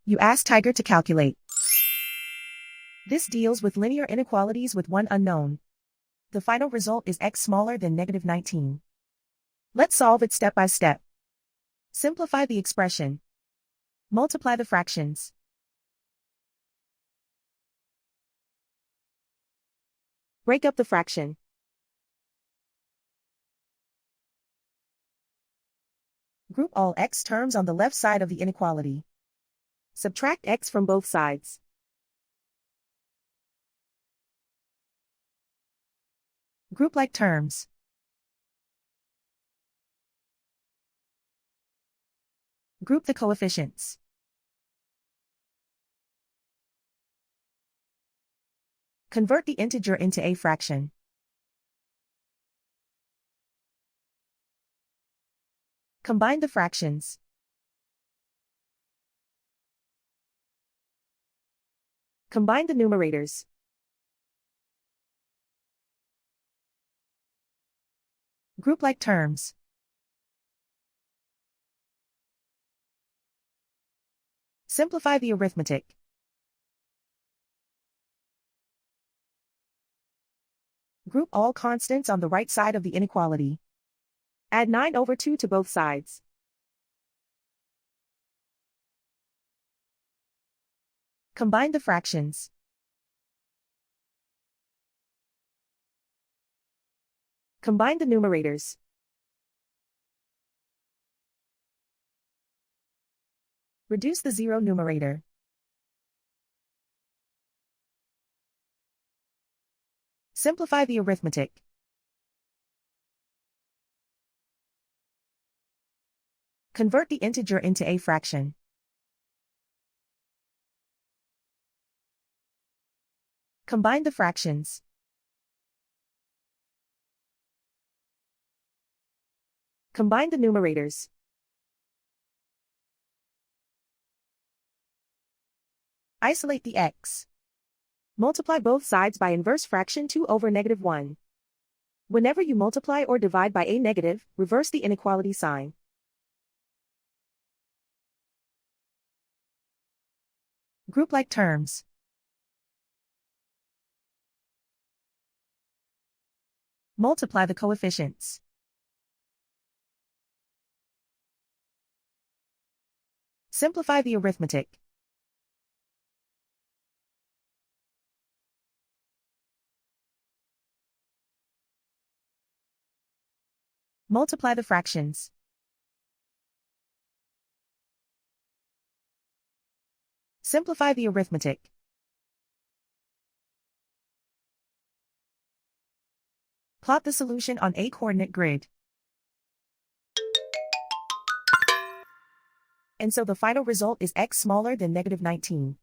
You ask Tiger to calculate. This deals with linear inequalities with one unknown. The final result is x smaller than -19. Let's solve it step by step. Simplify the expression. Multiply the fractions. Break up the fraction. Group all x terms on the left side of the inequality. Subtract x from both sides. Group like terms. Group the coefficients. Convert the integer into a fraction. Combine the fractions. Combine the numerators. Group like terms. Simplify the arithmetic. Group all constants on the right side of the inequality. Add 9/2 to both sides. Combine the fractions. Combine the numerators. Reduce the zero numerator. Simplify the arithmetic. Convert the integer into a fraction. Combine the fractions. Combine the numerators. Isolate the x. Multiply both sides by inverse fraction 2/(-1). Whenever you multiply or divide by a negative, reverse the inequality sign. Group like terms. Multiply the coefficients. Simplify the arithmetic. Multiply the fractions. Simplify the arithmetic. Plot the solution on a coordinate grid. And so the final result is x smaller than -19.